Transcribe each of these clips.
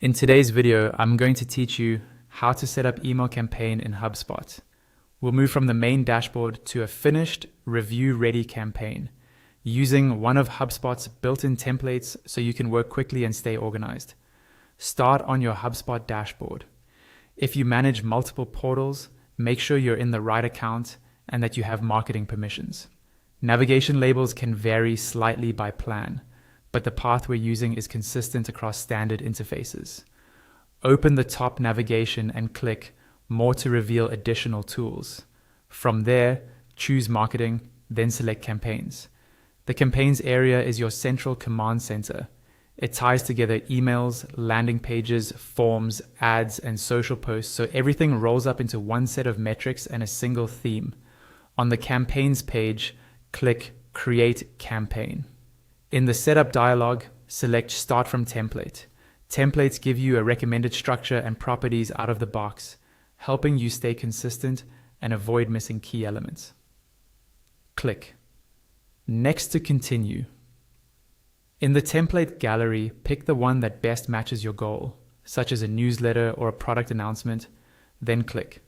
In today's video, I'm going to teach you how to set up email campaign in HubSpot. We'll move from the main dashboard to a finished review-ready campaign using one of HubSpot's built-in templates so you can work quickly and stay organized. Start on your HubSpot dashboard. If you manage multiple portals, make sure you're in the right account and that you have marketing permissions. Navigation labels can vary slightly by plan, but the path we're using is consistent across standard interfaces. Open the top navigation and click More to reveal additional tools. From there, choose Marketing, then select Campaigns. The Campaigns area is your central command center. It ties together emails, landing pages, forms, ads, and social posts so everything rolls up into one set of metrics and a single theme. On the Campaigns page, click Create Campaign. In the Setup dialog, select Start from Template. Templates give you a recommended structure and properties out of the box, helping you stay consistent and avoid missing key elements. Click. Next to continue. In the template gallery, pick the one that best matches your goal, such as a newsletter or a product announcement, then click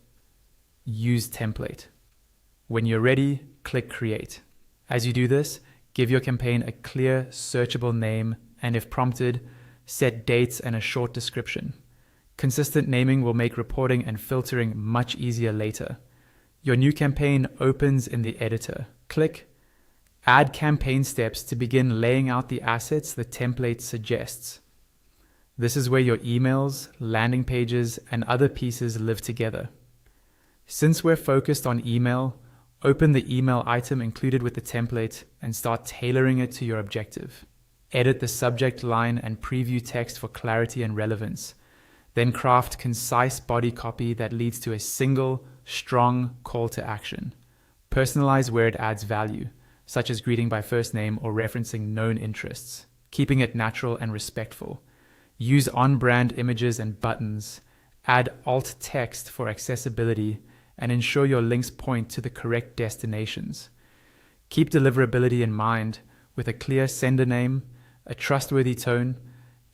Use Template. When you're ready, click Create. As you do this, give your campaign a clear, searchable name, and if prompted, set dates and a short description. Consistent naming will make reporting and filtering much easier later. Your new campaign opens in the editor. Click Add Campaign Steps to begin laying out the assets the template suggests. This is where your emails, landing pages, and other pieces live together. Since we're focused on email, open the email item included with the template and start tailoring it to your objective. Edit the subject line and preview text for clarity and relevance. Then craft concise body copy that leads to a single, strong call to action. Personalize where it adds value, such as greeting by first name or referencing known interests, keeping it natural and respectful. Use on-brand images and buttons. Add alt text for accessibility and ensure your links point to the correct destinations. Keep deliverability in mind with a clear sender name, a trustworthy tone,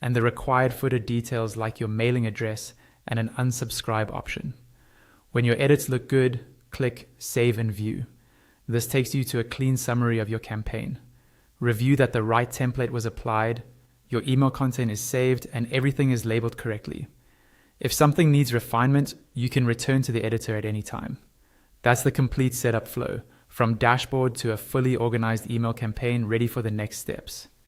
and the required footer details like your mailing address and an unsubscribe option. When your edits look good, click Save and View. This takes you to a clean summary of your campaign. Review that the right template was applied, your email content is saved, and everything is labeled correctly. If something needs refinement, you can return to the editor at any time. That's the complete setup flow, from dashboard to a fully organized email campaign ready for the next steps.